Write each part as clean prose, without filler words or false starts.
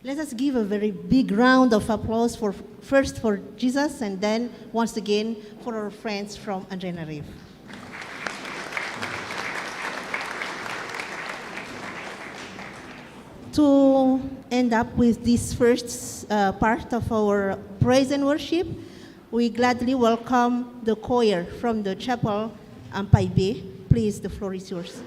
Let us give a very big round of applause first for Jesus and then once again for our friends from Antananarivo. To end up with this first part of our praise and worship, we gladly welcome the choir from the chapel Ampay. Please, the floor is yours.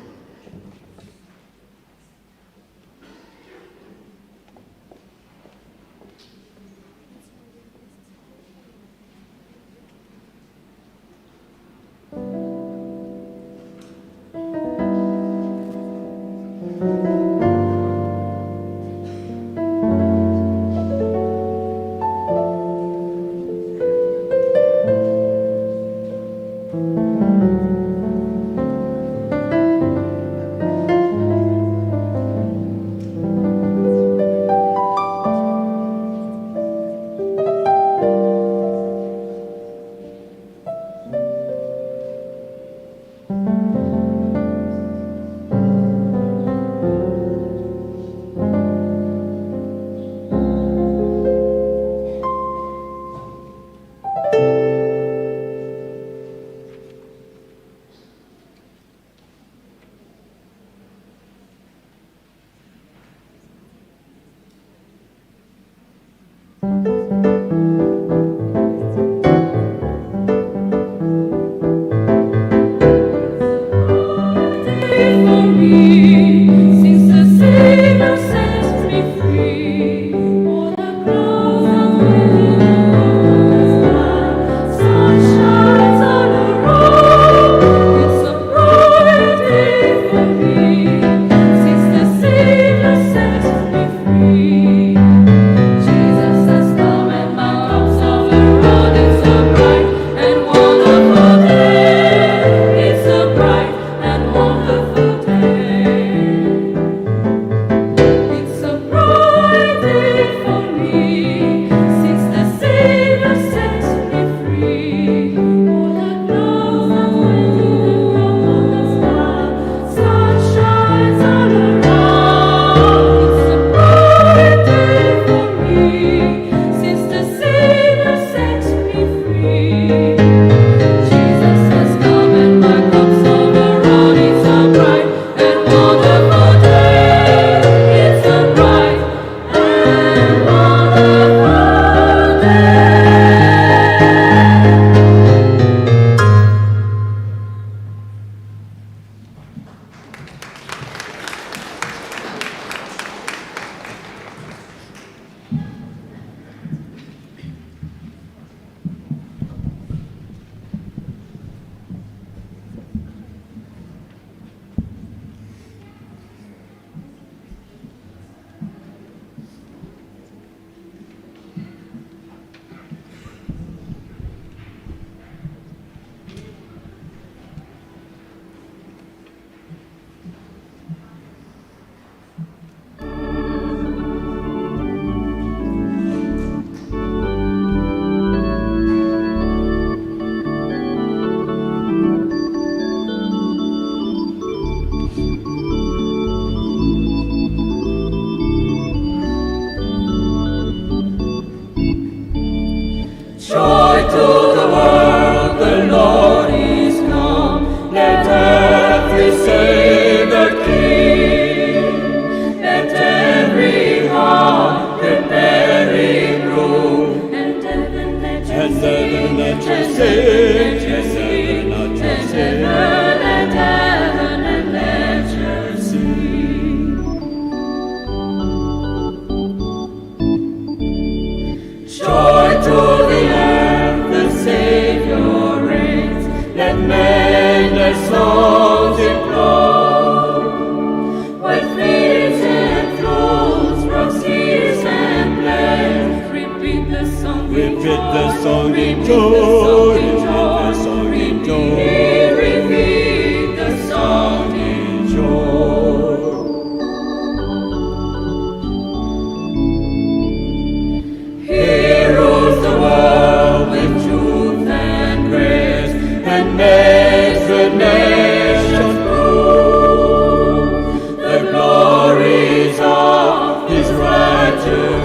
His righteousness.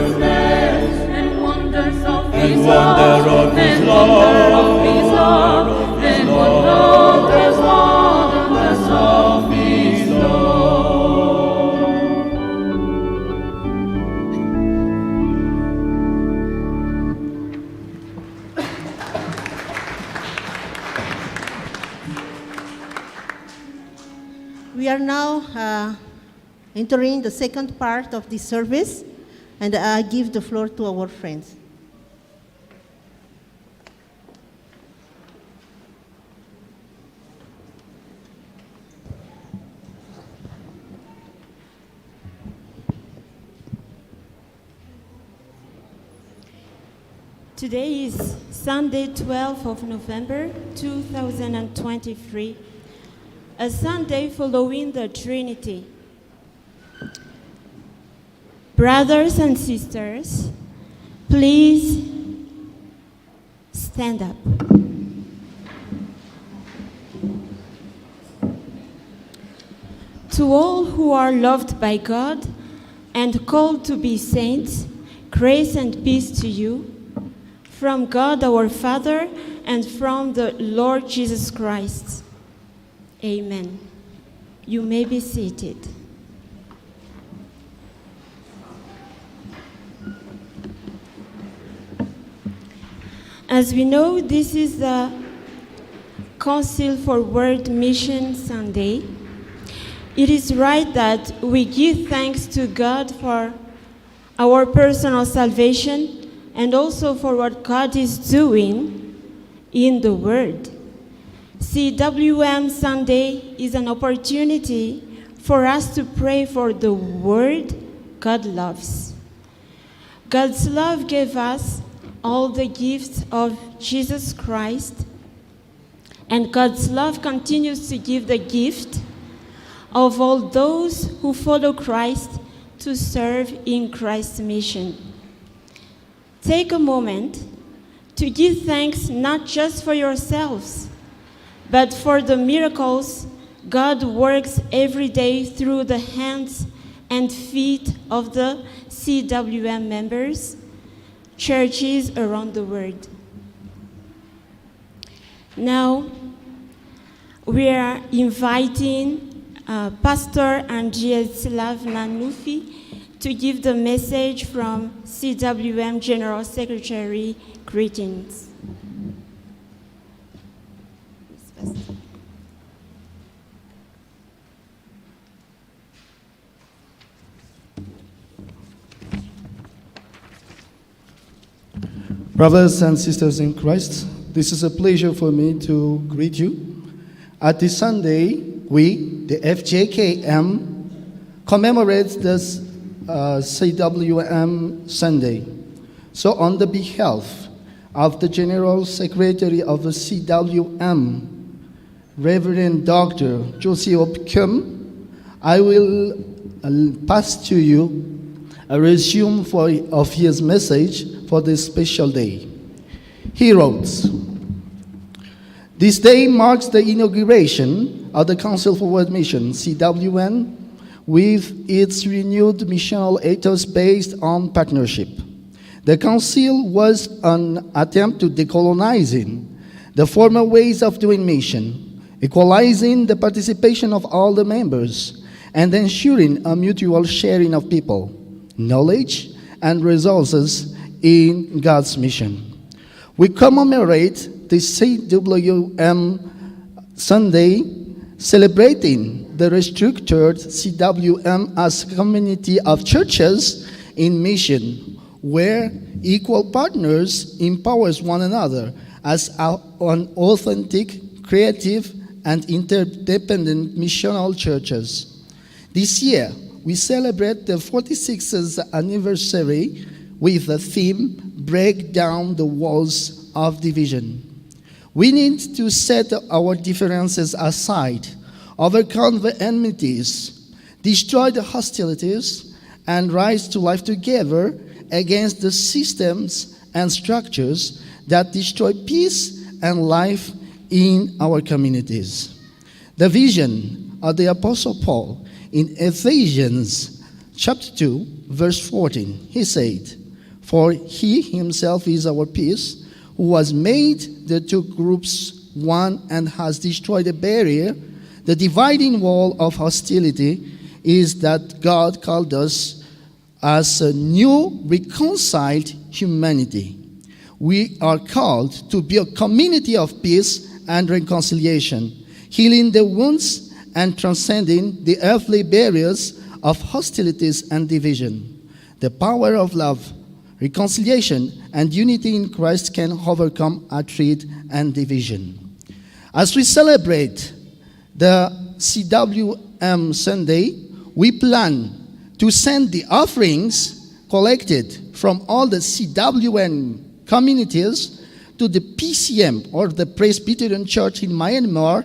are now entering the second part of this service, and I give the floor to our friends. Today is Sunday, 12th of November, 2023, a Sunday following the Trinity. Brothers and sisters, please stand up. To all who are loved by God and called to be saints, grace and peace to you, from God our Father and from the Lord Jesus Christ. Amen. You may be seated. As we know, this is the Council for World Mission Sunday. It is right that we give thanks to God for our personal salvation and also for what God is doing in the world. CWM Sunday is an opportunity for us to pray for the world God loves. God's love gave us all the gifts of Jesus Christ, and God's love continues to give the gift of all those who follow Christ to serve in Christ's mission. Take a moment to give thanks not just for yourselves, but for the miracles God works every day through the hands and feet of the CWM members, churches around the world. Now, we are inviting Pastor Andrzejslaw Nanufi to give the message from CWM General Secretary. Greetings. Brothers and sisters in Christ, this is a pleasure for me to greet you. At this Sunday, we, the Fjkm, commemorate this CWM Sunday. So on the behalf of the General Secretary of the CWM, Reverend Dr. Fjkm, I will pass to you a resume of his message for this special day. He wrote, "This day marks the inauguration of the Council for World Mission, CWM, with its renewed missional ethos based on partnership. The Council was an attempt to decolonizing the former ways of doing mission, equalizing the participation of all the members, and ensuring a mutual sharing of people, knowledge, and resources in God's mission. We commemorate the CWM Sunday, celebrating the restructured CWM as a community of churches in mission, where equal partners empowers one another as an authentic, creative, and interdependent missional churches. This year, we celebrate the 46th anniversary with the theme, Break Down the Walls of Division. We need to set our differences aside, overcome the enmities, destroy the hostilities, and rise to life together against the systems and structures that destroy peace and life in our communities. The vision of the Apostle Paul in Ephesians chapter 2, verse 14, he said, "For he himself is our peace, who has made the two groups one and has destroyed the barrier, the dividing wall of hostility, is that God called us as a new reconciled humanity. We are called to be a community of peace and reconciliation, healing the wounds and transcending the earthly barriers of hostilities and division. The power of love, reconciliation, and unity in Christ can overcome hatred and division. As we celebrate the CWM Sunday, we plan to send the offerings collected from all the CWM communities to the PCM, or the Presbyterian Church in Myanmar,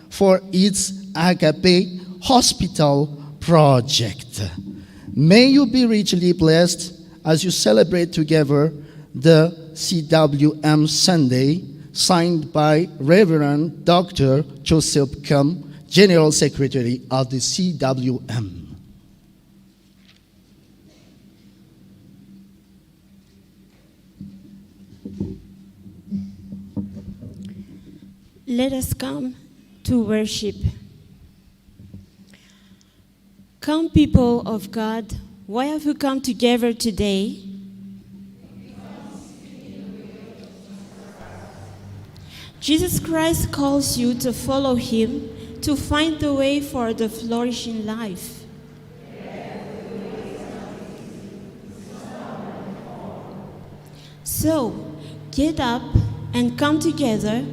for its Agape Hospital project. May you be richly blessed as you celebrate together the CWM Sunday, signed by Reverend Dr. Fjkm, General Secretary of the CWM. Let us come to worship. Come, people of God, why have you come together today? Jesus Christ calls you to follow him, to find the way for the flourishing life. So, get up and come together,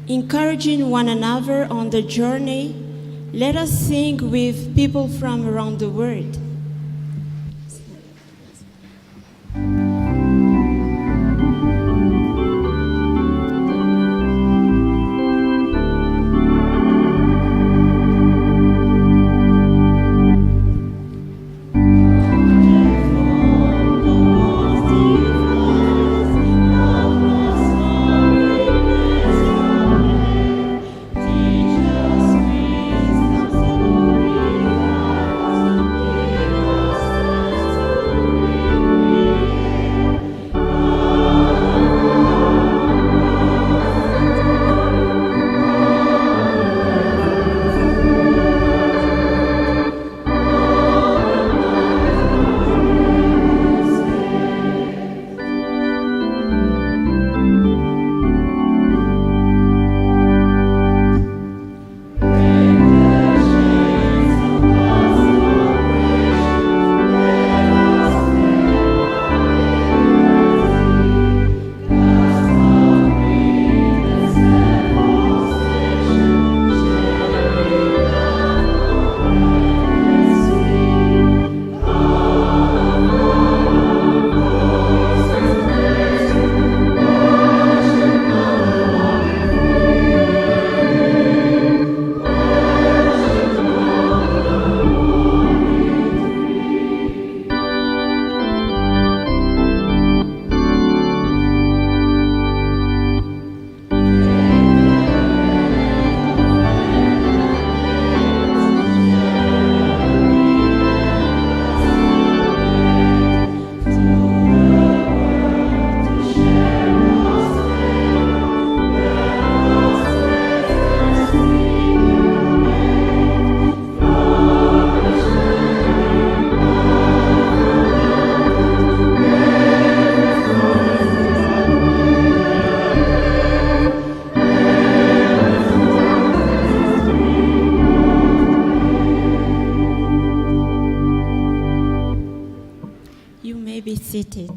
encouraging one another on the journey. Let us sing with people from around the world. Be seated.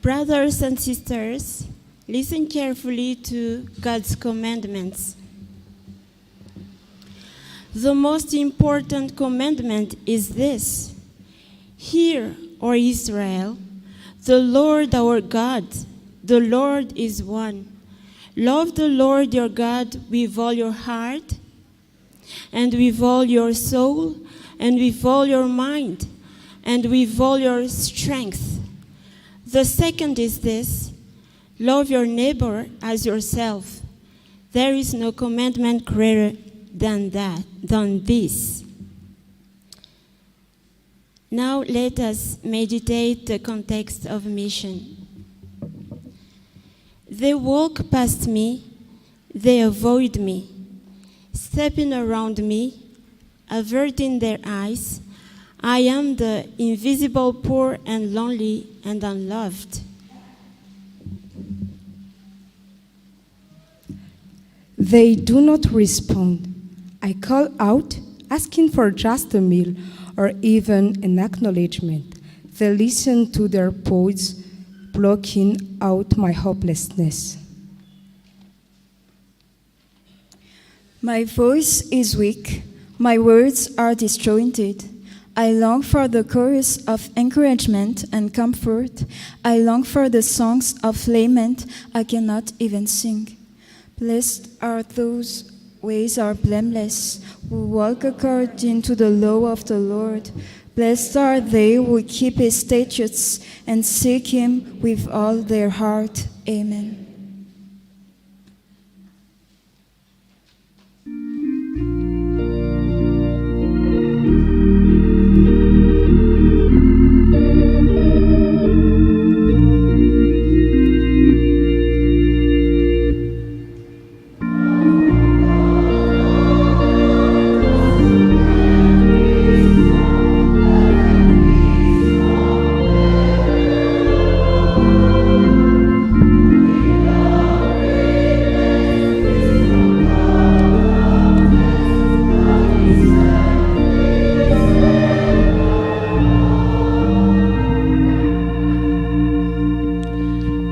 Brothers and sisters, listen carefully to God's commandments. The most important commandment is this: Hear, O Israel, the Lord our God, the Lord is one. Love the Lord your God with all your heart, and with all your soul, and with all your mind, and with all your strength. The second is this: love your neighbor as yourself. There is no commandment greater than this. Now let us meditate the context of mission. They walk past me, they avoid me, stepping around me, averting their eyes. I am the invisible, poor and lonely and unloved. They do not respond. I call out, asking for just a meal or even an acknowledgement. They listen to their pods, blocking out my hopelessness. My voice is weak. My words are disjointed. I long for the chorus of encouragement and comfort. I long for the songs of lament I cannot even sing. Blessed are those ways are blameless, who walk according to the law of the Lord. Blessed are they who keep his statutes and seek him with all their heart. Amen.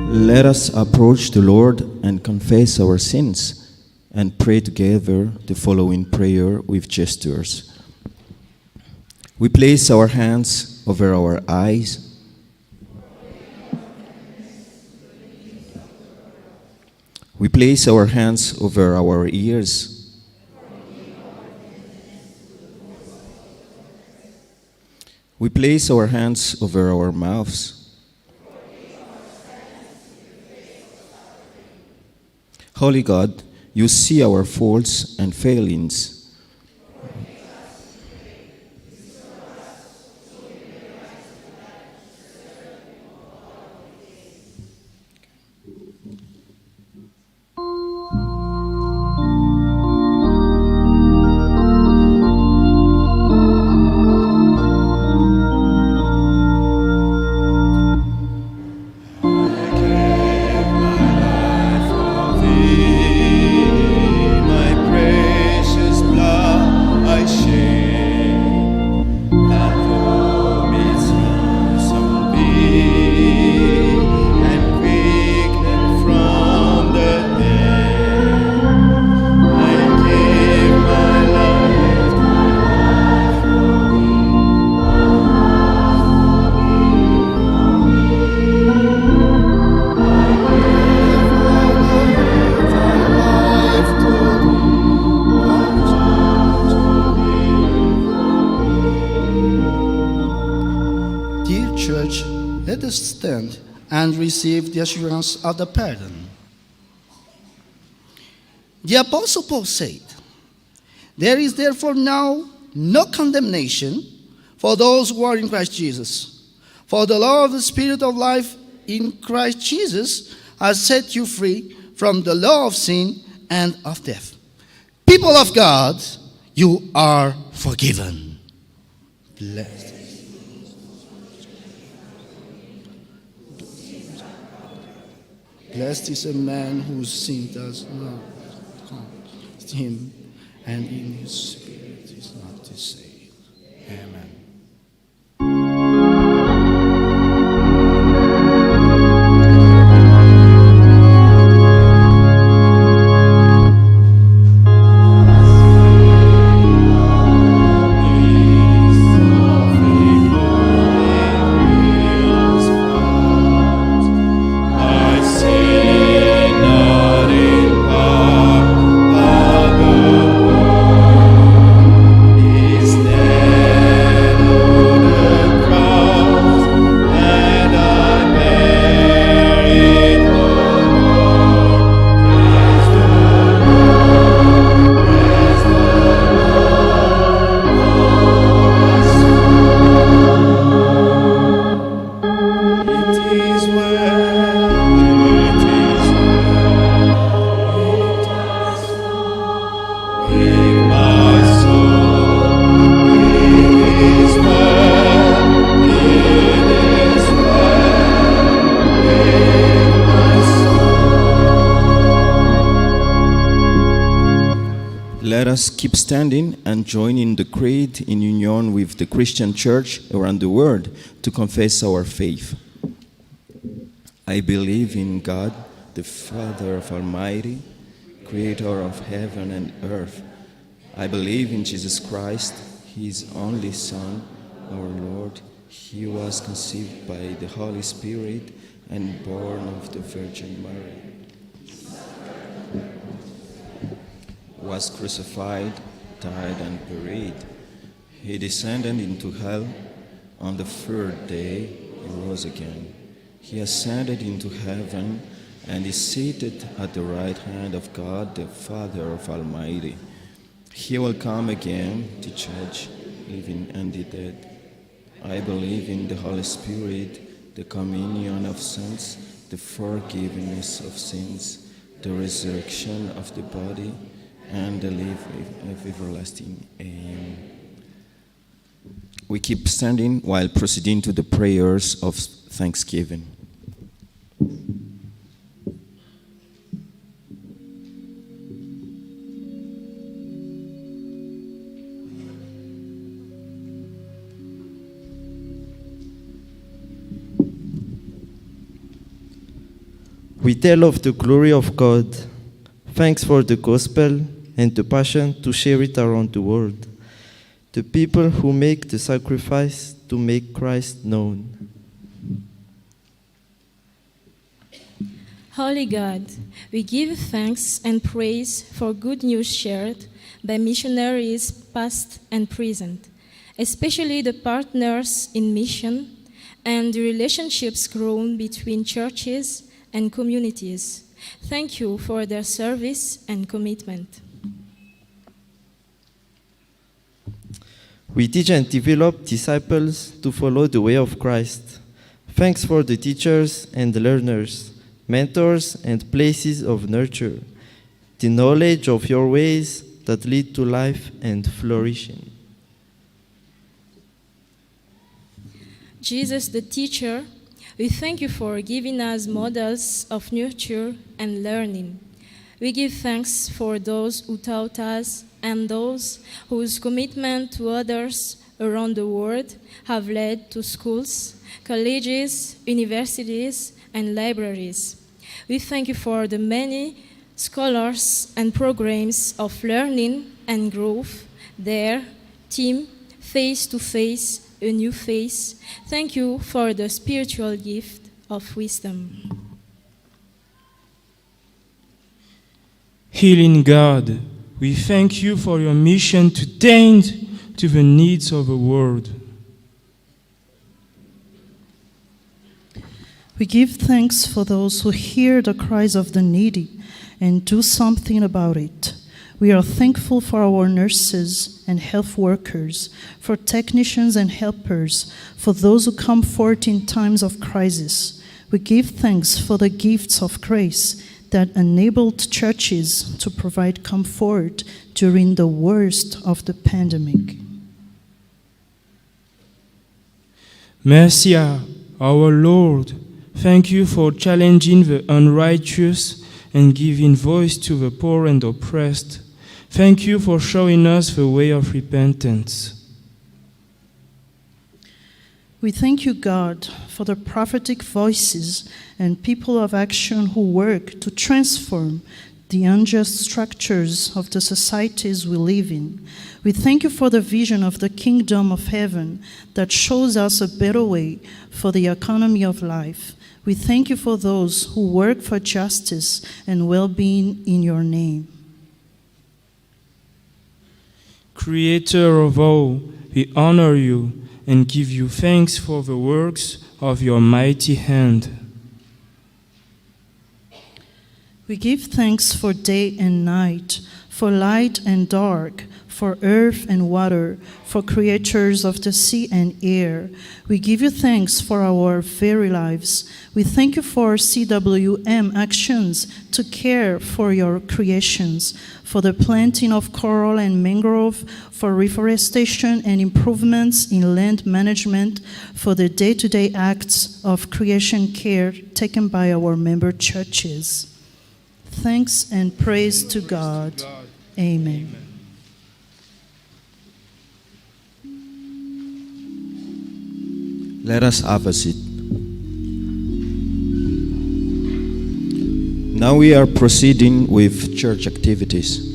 Let us approach the Lord and confess our sins and pray together the following prayer with gestures. We place our hands over our eyes. We place our hands over our ears. We place our hands over our mouths. Holy God, you see our faults and failings. Let us stand and receive the assurance of the pardon. The Apostle Paul said, "There is therefore now no condemnation for those who are in Christ Jesus. For the law of the Spirit of life in Christ Jesus has set you free from the law of sin and of death." People of God, you are forgiven. Blessed. Blessed is a man whose sin does not conquer him, and in his spirit is not deceived. Amen. Is there let us keep standing and join in the creed in union with the Christian church around the world to confess our faith. I believe in God, the Father of Almighty, creator of heaven and earth. I believe in Jesus Christ, his only Son, our Lord. He was conceived by the Holy Spirit and born of the Virgin Mary. Was crucified, died, and buried. He descended into hell. On the third day, he rose again. He ascended into heaven and is seated at the right hand of God, the Father of Almighty. He will come again to judge living and the dead. I believe in the Holy Spirit, the communion of saints, the forgiveness of sins, the resurrection of the body, and the life of everlasting. Amen. We keep standing while proceeding to the prayers of thanksgiving. We tell of the glory of God. Thanks for the gospel and the passion to share it around the world. The people who make the sacrifice to make Christ known. Holy God, we give thanks and praise for good news shared by missionaries past and present, especially the partners in mission and the relationships grown between churches and communities. Thank you for their service and commitment. We teach and develop disciples to follow the way of Christ. Thanks for the teachers and the learners, mentors and places of nurture, the knowledge of your ways that lead to life and flourishing. Jesus, the teacher, we thank you for giving us models of nurture and learning. We give thanks for those who taught us and those whose commitment to others around the world have led to schools, colleges, universities, and libraries. We thank you for the many scholars and programs of learning and growth there, team, face to face, a new face. Thank you for the spiritual gift of wisdom. Healing God, we thank you for your mission to tend to the needs of the world. We give thanks for those who hear the cries of the needy and do something about it. We are thankful for our nurses and health workers, for technicians and helpers, for those who come forth in times of crisis. We give thanks for the gifts of grace that enabled churches to provide comfort during the worst of the pandemic. Messiah, our Lord, thank you for challenging the unrighteous and giving voice to the poor and oppressed. Thank you for showing us the way of repentance. We thank you, God, for the prophetic voices and people of action who work to transform the unjust structures of the societies we live in. We thank you for the vision of the kingdom of heaven that shows us a better way for the economy of life. We thank you for those who work for justice and well-being in your name. Creator of all, we honor you and give you thanks for the works of your mighty hand. We give thanks for day and night, for light and dark, for earth and water, for creatures of the sea and air. We give you thanks for our very lives. We thank you for CWM actions to care for your creations, for the planting of coral and mangrove, for reforestation and improvements in land management, for the day-to-day acts of creation care taken by our member churches. Thanks and praise to God. Amen. Let us have a seat. Now we are proceeding with church activities.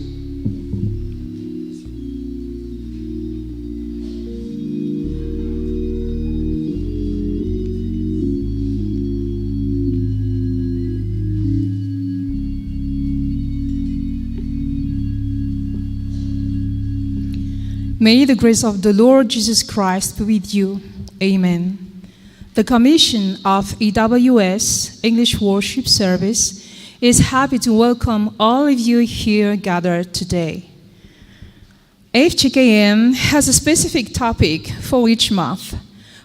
May the grace of the Lord Jesus Christ be with you. Amen. The Commission of EWS, English Worship Service, is happy to welcome all of you here gathered today. Fjkm has a specific topic for each month.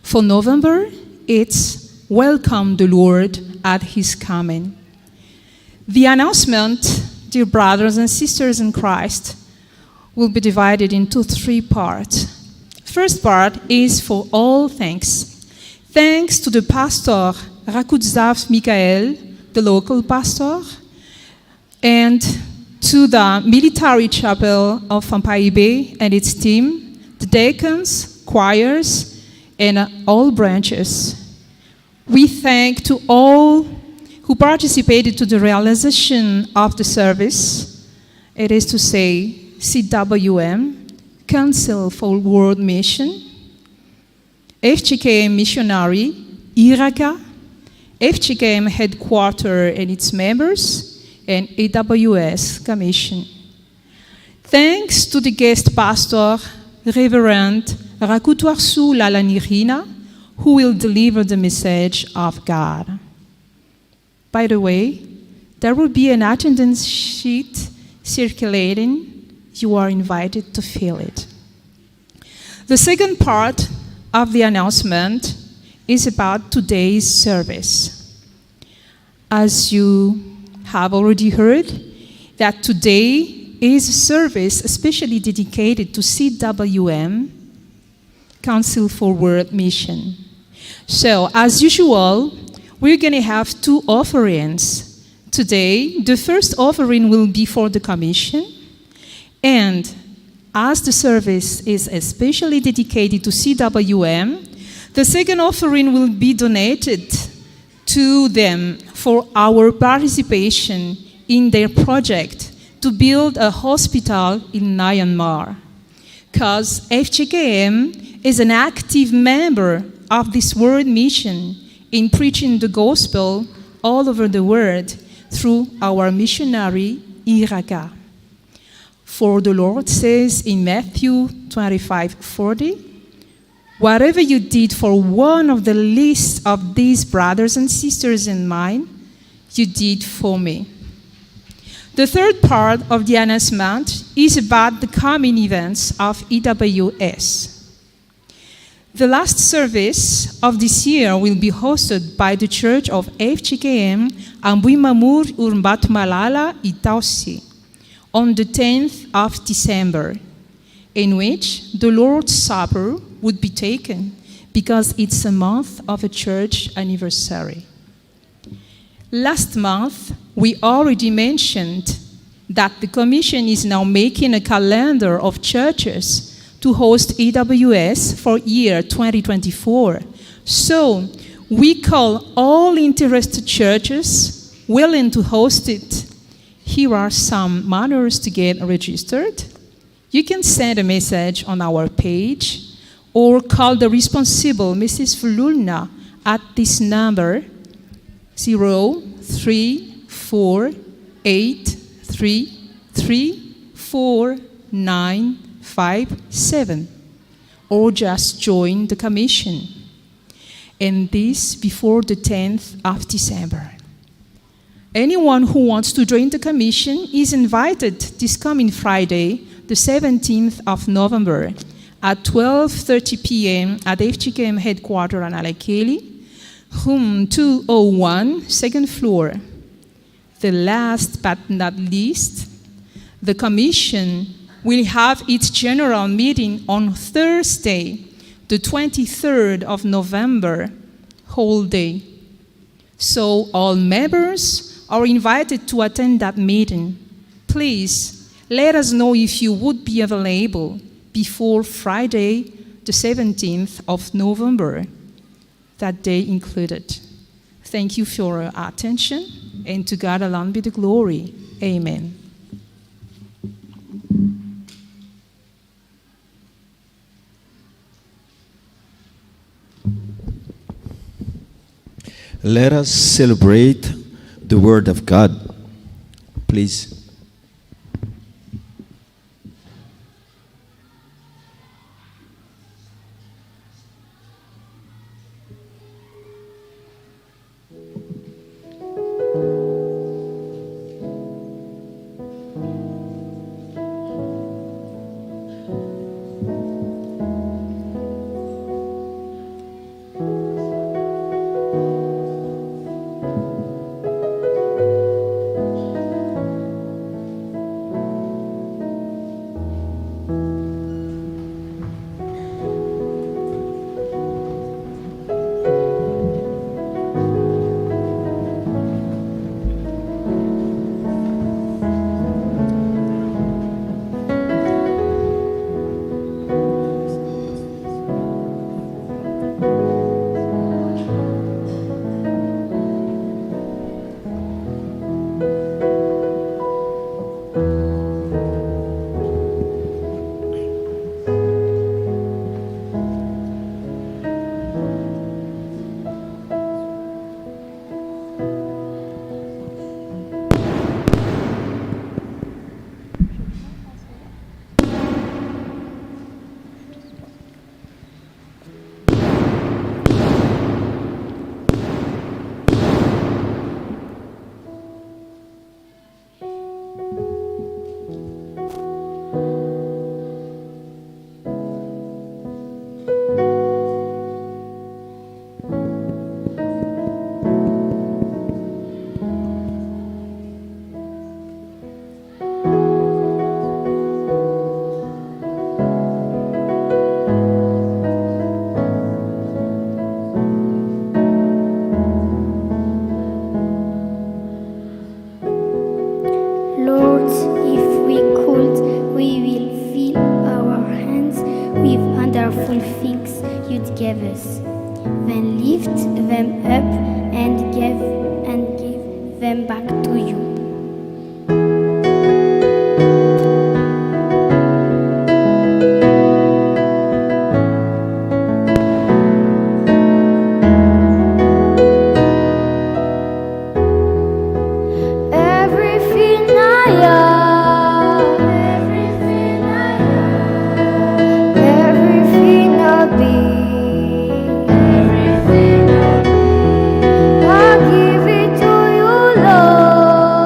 For November, it's Welcome the Lord at His Coming. The announcement, dear brothers and sisters in Christ, will be divided into 3 parts. First part is for all thanks. Thanks to the pastor, Rakutzav Michael, the local pastor, and to the military chapel of Mpaibe and its team, the deacons, choirs, and all branches. We thank to all who participated to the realization of the service. It is to say, CWM, Council for World Mission, Fjkm Missionary, IRACA, Fjkm Headquarter and its members, and AWS Commission. Thanks to the guest pastor, Reverend Rakutuarsu Lalanirina, who will deliver the message of God. By the way, there will be an attendance sheet circulating. You are invited to fill it. The second part of the announcement is about today's service. As you have already heard, that today is a service especially dedicated to CWM, Council for World Mission. So, as usual, we're going to have 2 offerings. Today, the first offering will be for the Commission, and as the service is especially dedicated to CWM, the second offering will be donated to them for our participation in their project to build a hospital in Myanmar. Because Fjkm is an active member of this world mission in preaching the gospel all over the world through our missionary, IRACA. For the Lord says in Matthew 25:40, whatever you did for one of the least of these brothers and sisters in mine, you did for me. The third part of the announcement is about the coming events of EWS. The last service of this year will be hosted by the Church of Fjkm Ambuimamur Urmbat Malala Itausi on the 10th of December, in which the Lord's Supper would be taken because it's a month of a church anniversary. Last month, we already mentioned that the Commission is now making a calendar of churches to host EWS for year 2024. So, we call all interested churches willing to host it. Here are some manners to get registered. You can send a message on our page or call the responsible, Mrs. Fululna, at this number 0343334957, or just join the Commission. And this before the 10th of December. Anyone who wants to join the Commission is invited this coming Friday, the 17th of November, at 12:30 p.m. at Fjkm Headquarter on Alakeli, room 201, second floor. The last but not least, the Commission will have its general meeting on Thursday, the 23rd of November, whole day. So all members are invited to attend that meeting. Please let us know if you would be available before Friday, the 17th of November. that day included. Thank you for your attention, and to God alone be the glory. Amen. Let us celebrate the Word of God. Please. Lord, if we could, we will fill our hands with wonderful things you'd give us. Then lift them up and give them back to you. Lord.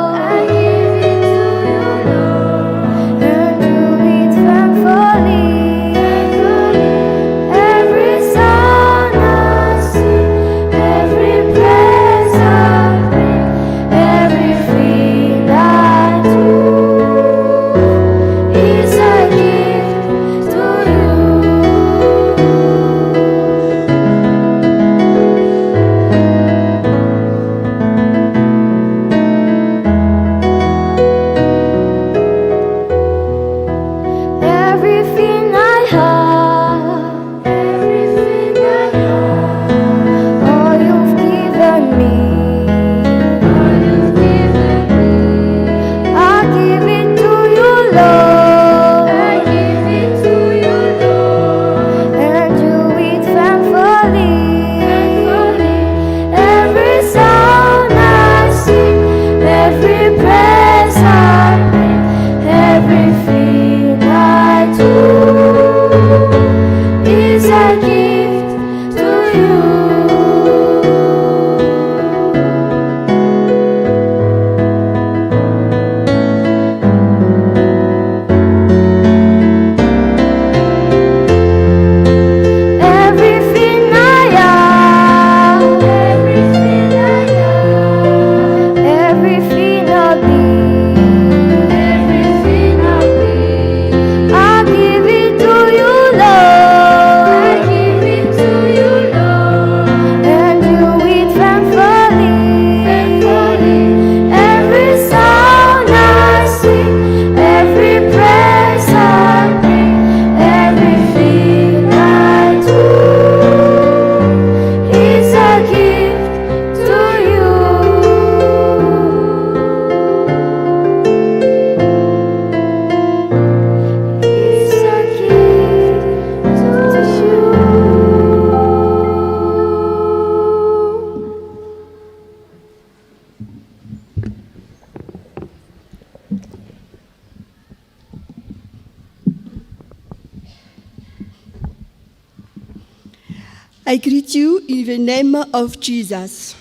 I greet you in the name of Jesus.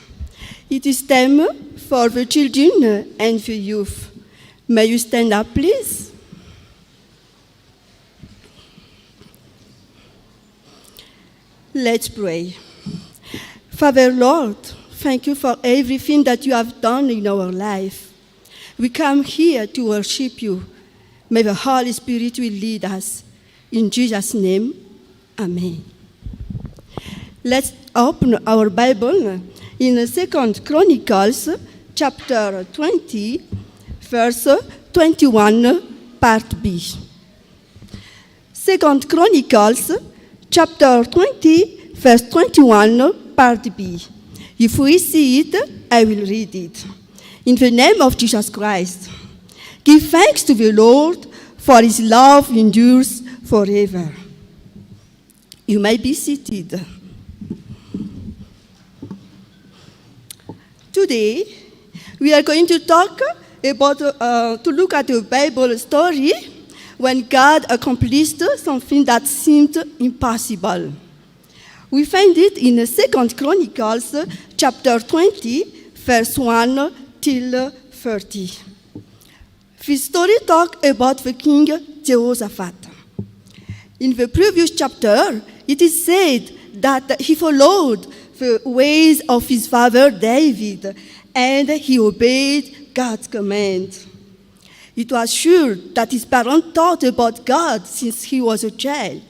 It is time for the children and the youth. May you stand up, please? Let's pray. Father Lord, thank you for everything that you have done in our life. We come here to worship you. May the Holy Spirit will lead us. In Jesus' name, amen. Let's open our Bible in 2 Chronicles chapter 20, verse 21, part B. 2 Chronicles chapter 20, verse 21, part B. If we see it, I will read it. In the name of Jesus Christ, give thanks to the Lord, for his love endures forever. You may be seated. Today, we are going to talk about, to look at a Bible story when God accomplished something that seemed impossible. We find it in 2 Chronicles chapter 20, verse 1 till 30. This story talks about the king Jehoshaphat. In the previous chapter, it is said that he followed the ways of his father David, and he obeyed God's command. It was sure that his parents thought about God since he was a child.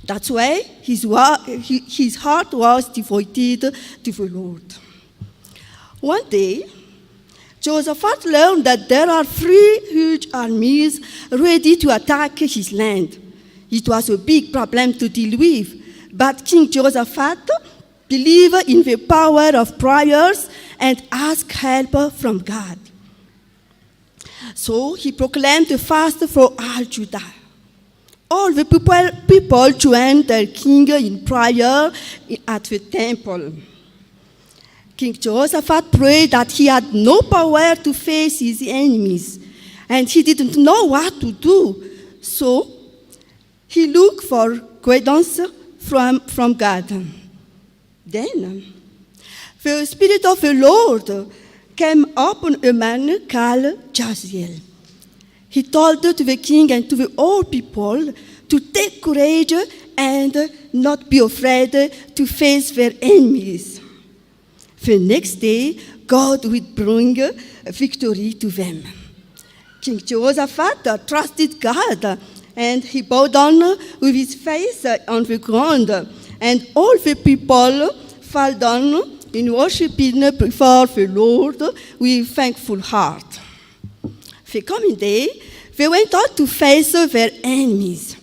That's why his heart was devoted to the Lord. One day, Jehoshaphat learned that there are 3 huge armies ready to attack his land. It was a big problem to deal with, but King Jehoshaphat believed in the power of prayers and asked help from God. So he proclaimed a fast for all Judah. All the people joined their king in prayer at the temple. King Jehoshaphat prayed that he had no power to face his enemies, and he didn't know what to do. So he looked for guidance from God. Then the Spirit of the Lord came upon a man called Jaziel. He told to the king and to the whole people to take courage and not be afraid to face their enemies. The next day, God would bring victory to them. King Jehoshaphat trusted God, and he bowed down with his face on the ground, and all the people fell down in worshiping before the Lord with thankful heart. The coming day, they went out to face their enemies.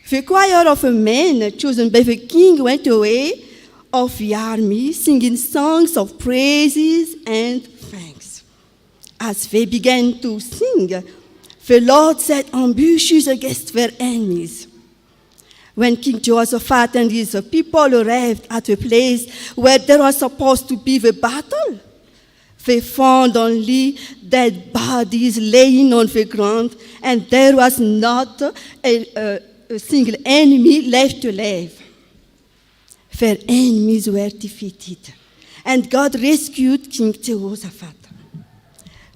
The choir of men chosen by the king went away of the army, singing songs of praises and thanks. As they began to sing, the Lord set ambushes against their enemies. When King Jehoshaphat and his people arrived at the place where there was supposed to be the battle, they found only dead bodies laying on the ground, and there was not a single enemy left alive. Their enemies were defeated, and God rescued King Jehoshaphat.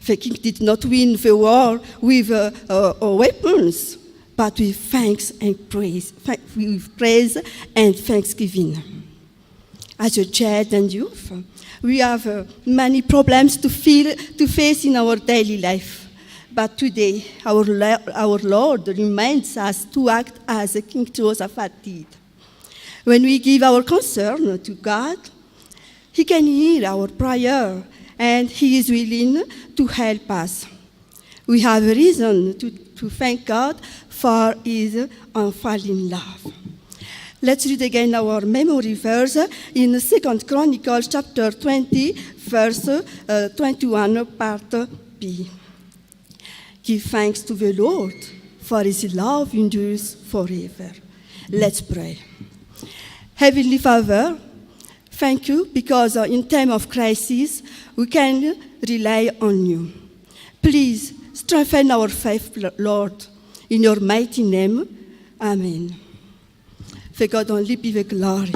The king did not win the war with weapons, but with thanks and praise, with praise and thanksgiving. As a child and youth, we have many problems to face in our daily life. But today, our Lord reminds us to act as King Jehoshaphat did. When we give our concern to God, He can hear our prayer, and He is willing to help us. We have a reason to thank God for His unfailing love. Let's read again our memory verse in 2 Chronicles chapter 20, verse 21, part B. Give thanks to the Lord, for His love endures forever. Let's pray. Heavenly Father, thank you because in time of crisis, we can rely on you. Please strengthen our faith, Lord. In your mighty name, amen. For God only be the glory.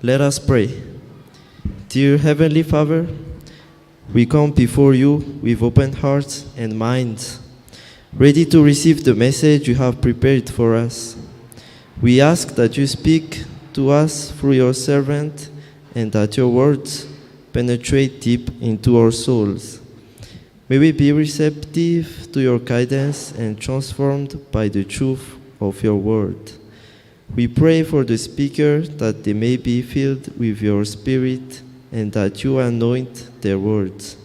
Let us pray. Dear Heavenly Father, we come before you with open hearts and minds, ready to receive the message you have prepared for us. We ask that you speak to us through your servant and that your words penetrate deep into our souls. May we be receptive to your guidance and transformed by the truth of your word. We pray for the speaker that they may be filled with your spirit and that you anoint their words.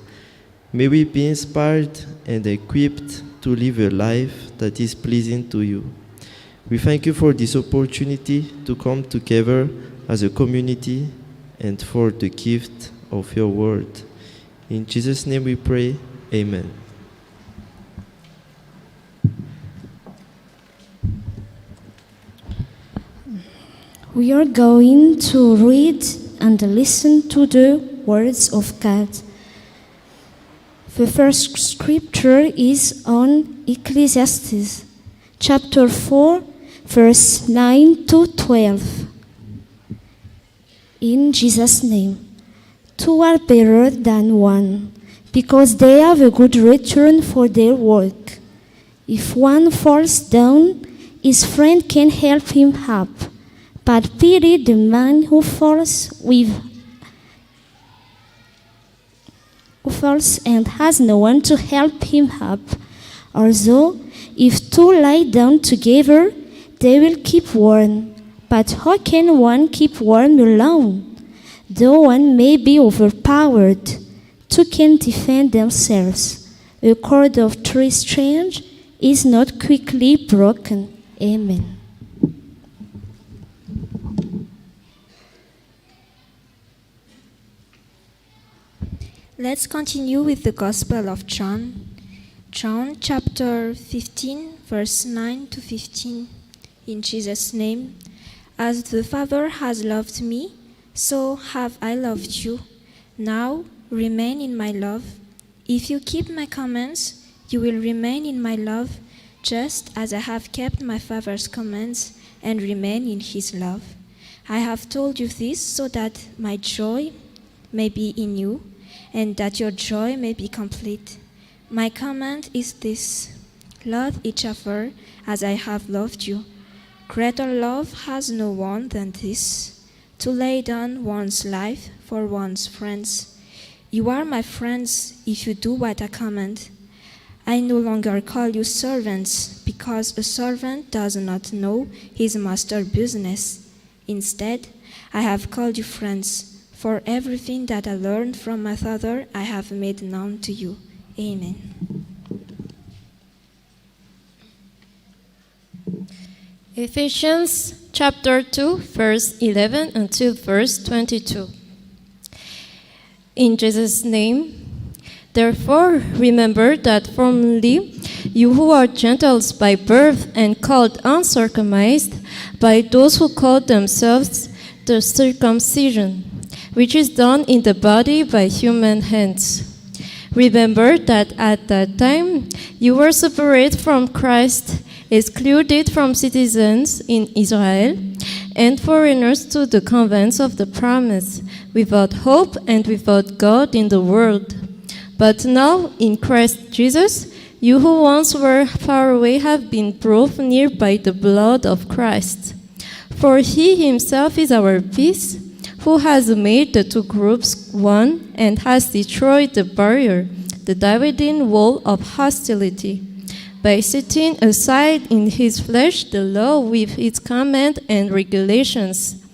May we be inspired and equipped to live a life that is pleasing to you. We thank you for this opportunity to come together as a community and for the gift of your word. In Jesus' name we pray, amen. We are going to read and listen to the words of God. The first scripture is on Ecclesiastes, chapter 4, verse 9 to 12. In Jesus' name, two are better than one, because they have a good return for their work. If one falls down, his friend can help him up. But pity the man who falls and has no one to help him up. Also, if two lie down together, they will keep warm. But how can one keep warm alone? Though one may be overpowered, two can defend themselves. A cord of three strands is not quickly broken. Amen. Let's continue with the Gospel of John. John chapter 15, verse 9 to 15. In Jesus' name, as the Father has loved me, so have I loved you. Now remain in my love. If you keep my commands, you will remain in my love, just as I have kept my Father's commands and remain in his love. I have told you this so that my joy may be in you, and that your joy may be complete. My command is this: love each other as I have loved you. Greater love has no one than this, to lay down one's life for one's friends. You are my friends if you do what I command. I no longer call you servants, because a servant does not know his master's business. Instead, I have called you friends. For everything that I learned from my Father, I have made known to you. Amen. Ephesians chapter 2, verse 11 until verse 22. In Jesus' name, therefore remember that formerly you who are Gentiles by birth and called uncircumcised by those who call themselves the circumcision, which is done in the body by human hands. Remember that at that time you were separate from Christ, excluded from citizens in Israel, and foreigners to the convents of the promise, without hope and without God in the world. But now, in Christ Jesus, you who once were far away have been brought near by the blood of Christ. For he himself is our peace, who has made the two groups one and has destroyed the barrier, the dividing wall of hostility, by setting aside in his flesh the law with its command and regulations.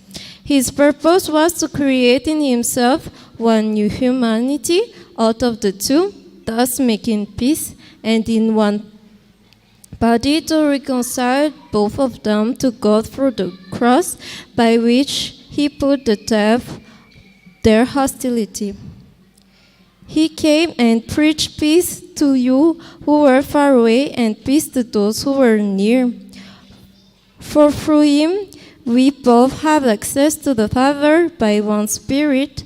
His purpose was to create in himself one new humanity out of the two, thus making peace, and in one body to reconcile both of them to God through the cross, by which he put to death their hostility. He came and preached peace to you who were far away and peace to those who were near. For through him we both have access to the Father by one Spirit.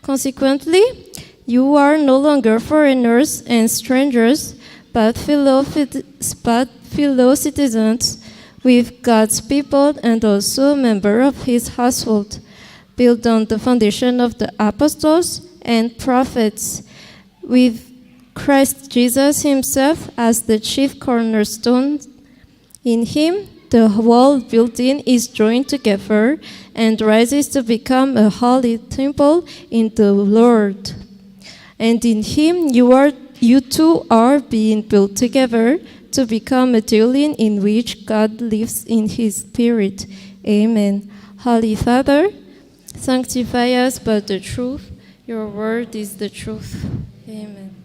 Consequently, you are no longer foreigners and strangers, but fellow citizens with God's people and also members of his household, built on the foundation of the apostles and prophets, with Christ Jesus himself as the chief cornerstone. In him, the whole building is joined together and rises to become a holy temple in the Lord. And in him you two are being built together to become a dwelling in which God lives in his Spirit. Amen. Holy Father, sanctify us by the truth. Your word is the truth. Amen.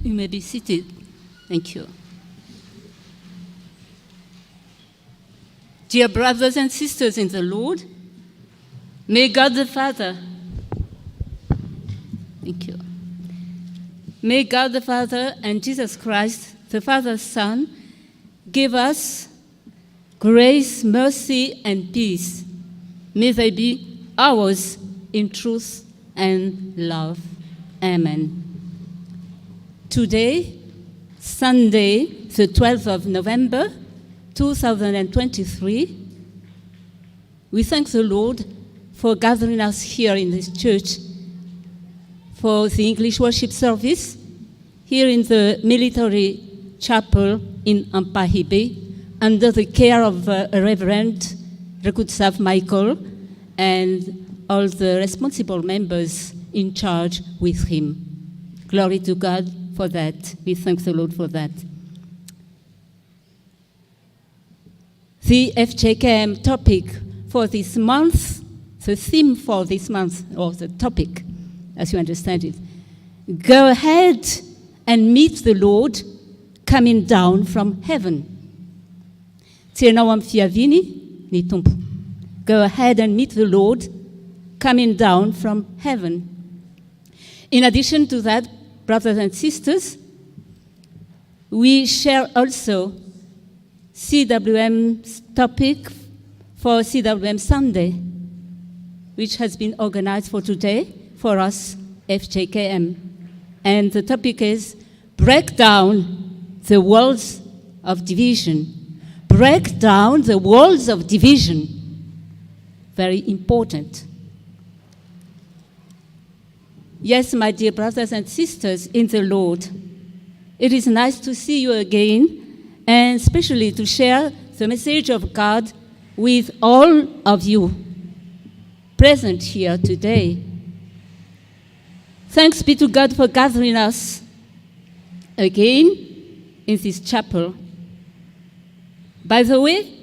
You may be seated. Thank you. Dear brothers and sisters in the Lord, may God the Father, thank you. May God the Father and Jesus Christ, the Father's Son, give us grace, mercy, and peace. May they be ours in truth and love. Amen. Today, Sunday, the 12th of November, 2023, we thank the Lord for gathering us here in this church for the English worship service here in the military chapel in Ampahibe under the care of Reverend Rekutsav Michael and all the responsible members in charge with him. Glory to God for that. We thank the Lord for that. The Fjkm topic for this month, the theme for this month, or the topic, as you understand it, go ahead and meet the Lord coming down from heaven. Go ahead and meet the Lord coming down from heaven. In addition to that, brothers and sisters, we share also CWM's topic for CWM Sunday, which has been organized for today for us, Fjkm. And the topic is break down the walls of division. Break down the walls of division. Very important. Yes, my dear brothers and sisters in the Lord, it is nice to see you again, and especially to share the message of God with all of you present here today. Thanks be to God for gathering us again in this chapel. By the way,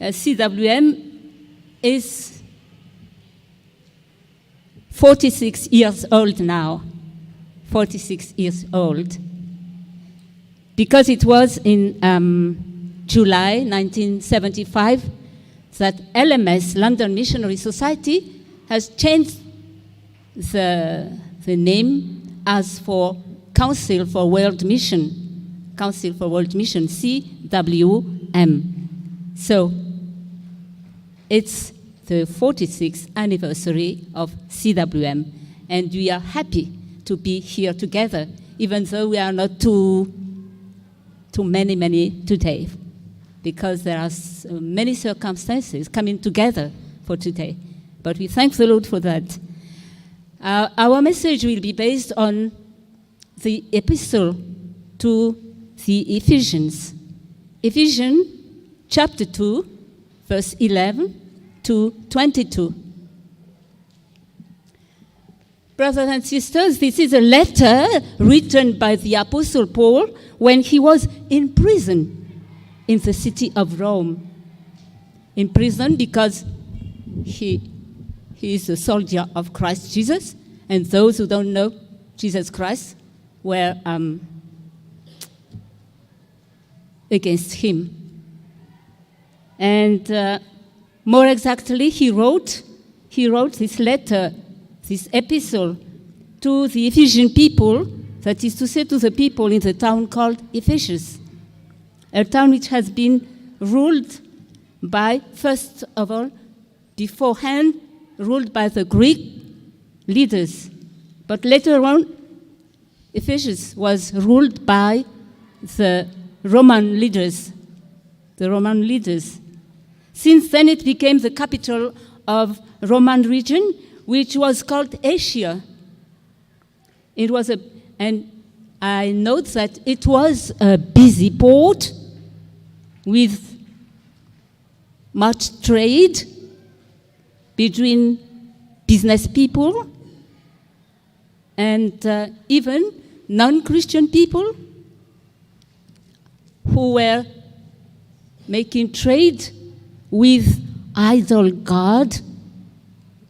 CWM is 46 years old now. 46 years old. Because it was in July 1975 that LMS, London Missionary Society, has changed the name as for Council for World Mission. Council for World Mission, CWM. So, it's the 46th anniversary of CWM, and we are happy to be here together, even though we are not too many today, because there are many circumstances coming together for today. But we thank the Lord for that. Our message will be based on the epistle to the Ephesians. Ephesians chapter 2, verse 11 to 22. Brothers and sisters, this is a letter written by the Apostle Paul when he was in prison in the city of Rome. In prison because he is a soldier of Christ Jesus, and those who don't know Jesus Christ were against him. And more exactly, he wrote this letter, this epistle, to the Ephesian people, that is to say, to the people in the town called Ephesus, a town which has been ruled by, first of all, beforehand, ruled by the Greek leaders. But later on, Ephesus was ruled by the Roman leaders. The Roman leaders. Since then, it became the capital of Roman region, which was called Asia. And I note that it was a busy port with much trade between business people and even non-Christian people who were making trade with idol god,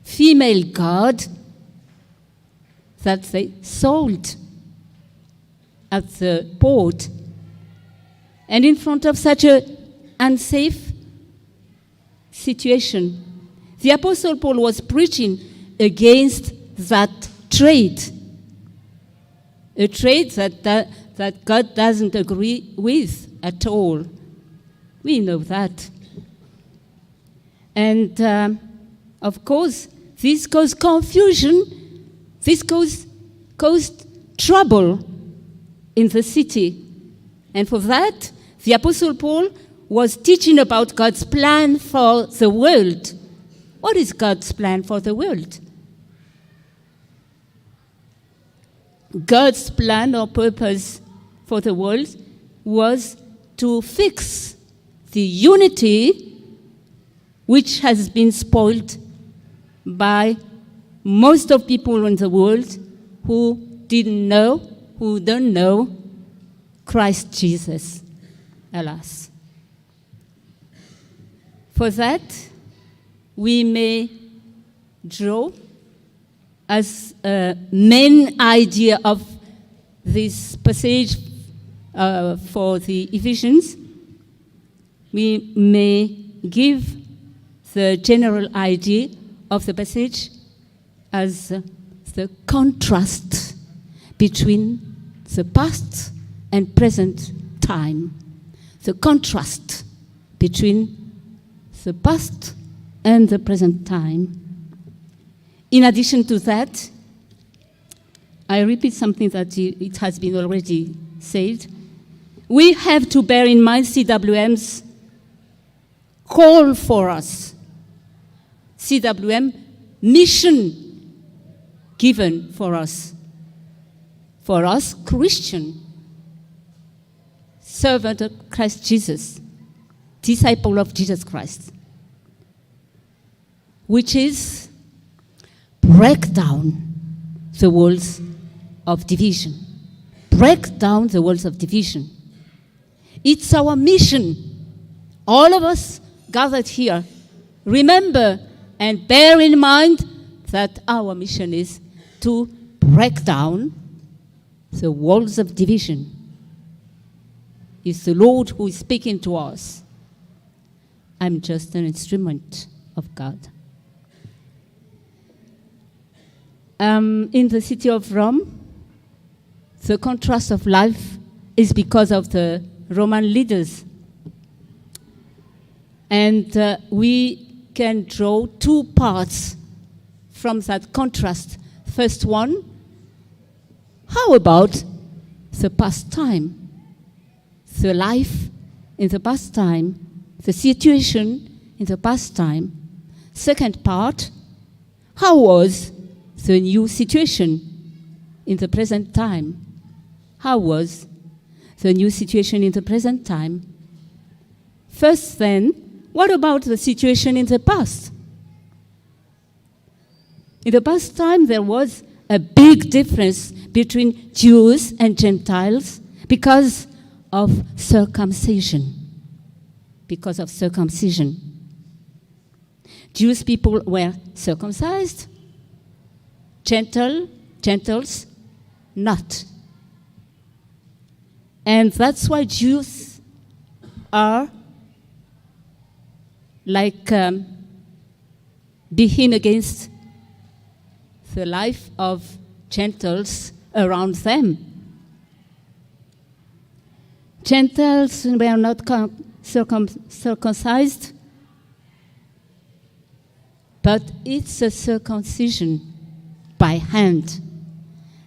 female god, that they sold at the port. And in front of such an unsafe situation, the Apostle Paul was preaching against that trade, a trade that God doesn't agree with at all. We know that. And of course, this caused confusion, this caused trouble in the city. And for that, the Apostle Paul was teaching about God's plan for the world. What is God's plan for the world? God's plan or purpose for the world was to fix the unity which has been spoiled by most of people in the world who don't know Christ Jesus, alas. For that, we may draw as a main idea of this passage for the Ephesians, we may give the general idea of the passage as the contrast between the past and present time. The contrast between the past and the present time. In addition to that, I repeat something that it has been already said. We have to bear in mind CWM's call for us. CWM mission given for us Christian, servant of Christ Jesus, disciple of Jesus Christ, which is break down the walls of division. Break down the walls of division. It's our mission. All of us gathered here, remember and bear in mind that our mission is to break down the walls of division. It's the Lord who is speaking to us. I'm just an instrument of God. In the city of Rome, the contrast of life is because of the Roman leaders. And we can draw two parts from that contrast. First one, how about the past time? The life in the past time, the situation in the past time. Second part, how was the new situation in the present time? How was the new situation in the present time? First then, what about the situation in the past? In the past time, there was a big difference between Jews and Gentiles because of circumcision. Because of circumcision. Jewish people were circumcised, Gentiles not. And that's why Jews are like being against the life of Gentiles around them. Gentiles were not circumcised, but it's a circumcision by hand,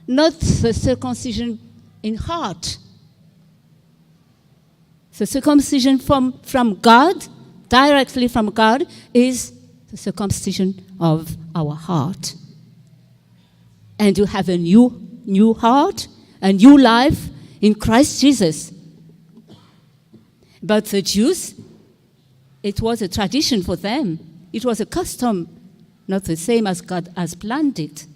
not the circumcision in heart. The circumcision from God, directly from God, is the circumcision of our heart. And you have a new heart, a new life in Christ Jesus. But the Jews, it was a tradition for them. It was a custom, not the same as God has planned it.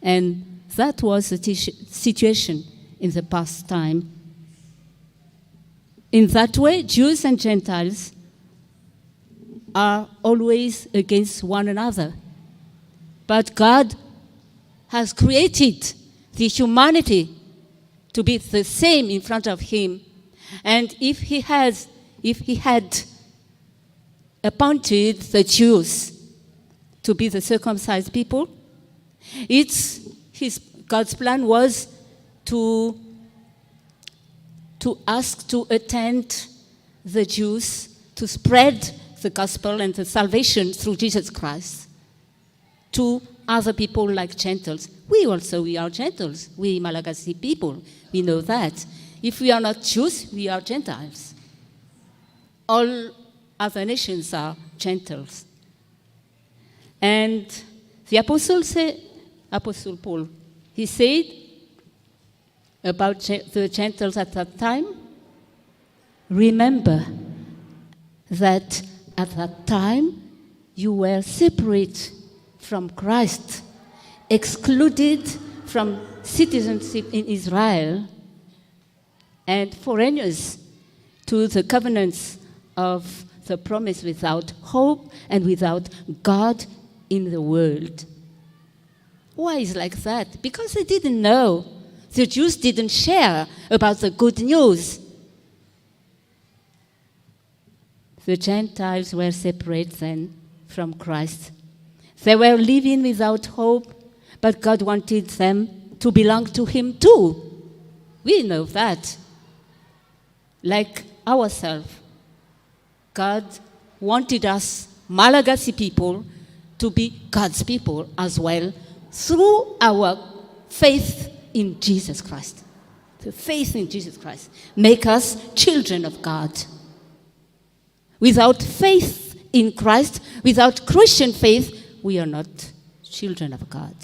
And that was the situation in the past time. In that way, Jews and Gentiles are always against one another. But God has created the humanity to be the same in front of Him. And if He had appointed the Jews to be the circumcised people, God's plan was to ask to attend the Jews to spread the gospel and the salvation through Jesus Christ to other people like Gentiles. We are Gentiles. We Malagasy people, we know that. If we are not Jews, we are Gentiles. All other nations are Gentiles. And the Apostle Paul, he said about the Gentiles at that time, remember that at that time you were separate from Christ, excluded from citizenship in Israel, and foreigners to the covenants of the promise without hope and without God in the world. Why is it like that? Because they didn't know. The Jews didn't share about the good news. The Gentiles were separate then from Christ. They were living without hope, but God wanted them to belong to Him too. We know that. Like ourselves, God wanted us, Malagasy people, to be God's people as well through our faith in Jesus Christ. The faith in Jesus Christ make us children of God. Without faith in Christ, without Christian faith, we are not children of God.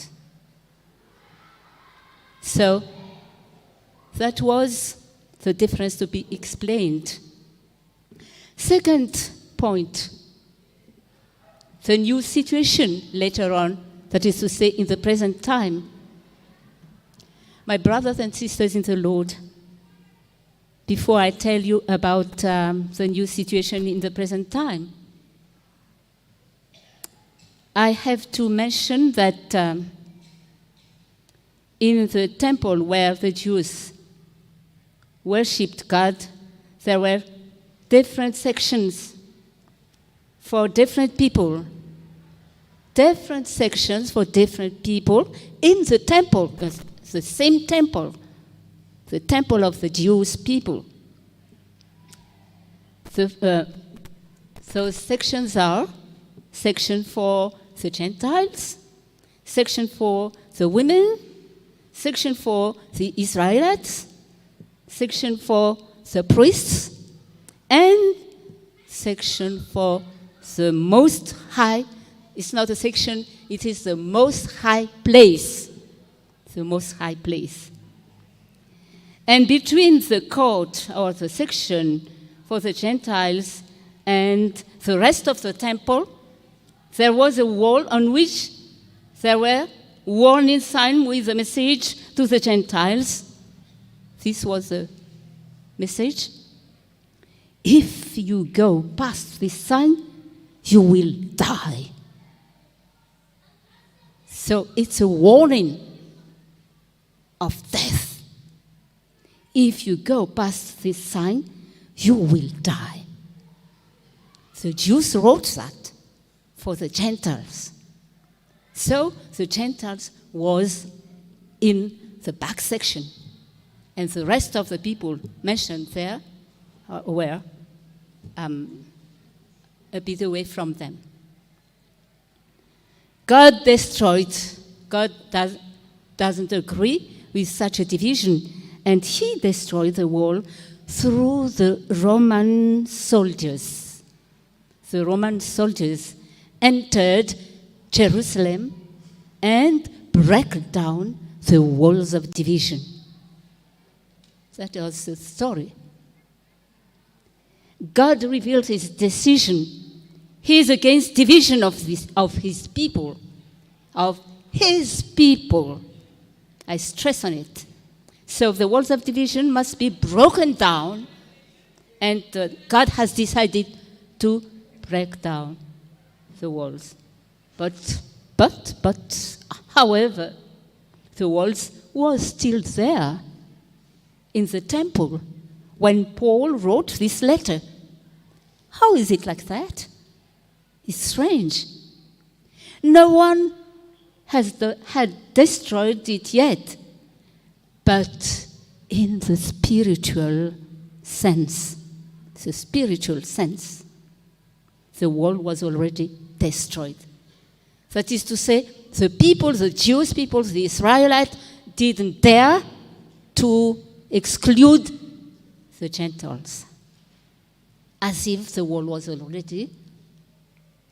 So that was the difference to be explained. Second point, the new situation later on, that is to say, in the present time. My brothers and sisters in the Lord, before I tell you about the new situation in the present time, I have to mention that in the temple where the Jews worshipped God, there were different sections for different people. Different sections for different people in the temple, the same temple, the temple of the Jewish people. Those sections are section for the Gentiles, section for the women, section for the Israelites, section for the priests, and section for the Most High. It's not a section, it is the Most High place. The Most High place. And between the court, or the section for the Gentiles, and the rest of the temple, there was a wall on which there were warning signs with a message to the Gentiles. This was the message. If you go past this sign, you will die. So it's a warning of death. If you go past this sign, you will die. The Jews wrote that for the Gentiles. So the Gentiles was in the back section, and the rest of the people mentioned there were a bit away from them. God doesn't agree with such a division, and he destroyed the wall through the Roman soldiers. The Roman soldiers entered Jerusalem and broke down the walls of division. That was the story. God revealed his decision. He is against division of his people. Of his people. I stress on it. So the walls of division must be broken down, and God has decided to break down the walls. But, however, the walls were still there in the temple when Paul wrote this letter. How is it like that? It's strange. No one had destroyed it yet, but in the spiritual sense, the wall was already destroyed. That is to say, the people, the Jewish people, the Israelites, didn't dare to exclude the Gentiles, as if the wall was already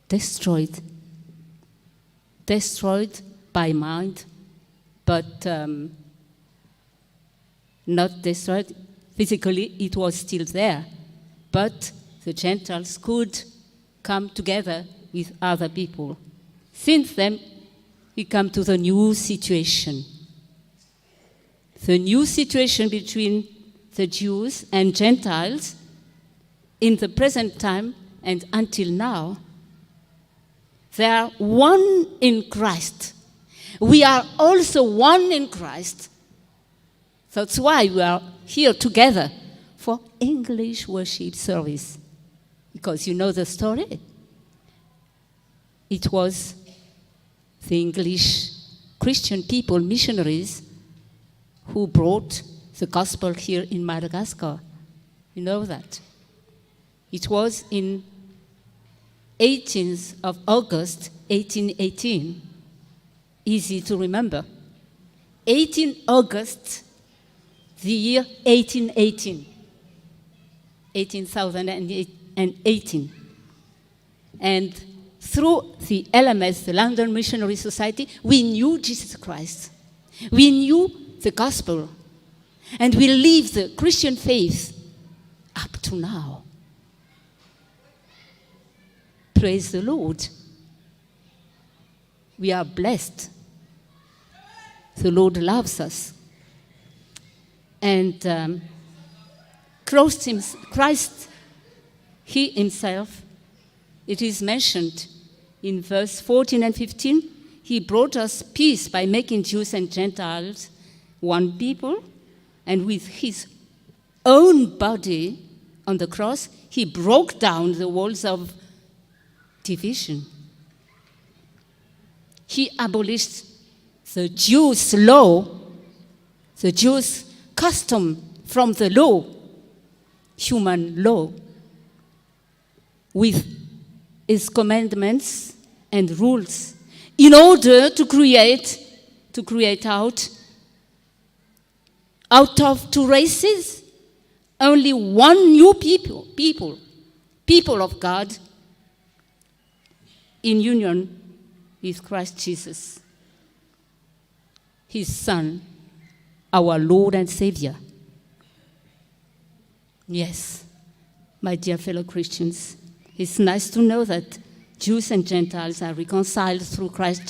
destroyed. Destroyed by mind, but not destroyed. Physically, it was still there, but the Gentiles could come together with other people. Since then, we come to the new situation. The new situation between the Jews and Gentiles in the present time and until now. They are one in Christ. We are also one in Christ. That's why we are here together for English worship service. Because you know the story. It was the English Christian people, missionaries, who brought the gospel here in Madagascar. You know that. It was in 18th of August, 1818. Easy to remember. 18 August, the year 1818. 18,018. And through the LMS, the London Missionary Society, we knew Jesus Christ. We knew the gospel. And we live the Christian faith up to now. Praise the Lord. We are blessed. The Lord loves us. And Christ, He Himself, it is mentioned in verse 14 and 15, He brought us peace by making Jews and Gentiles one people, and with His own body on the cross, He broke down the walls of division. He abolished the Jews' law, the Jews' custom from the law, human law, with His commandments and rules, in order to create out of two races, only one new people of God, in union with Christ Jesus, His Son, our Lord and Savior. Yes, my dear fellow Christians, it's nice to know that Jews and Gentiles are reconciled through Christ Jesus.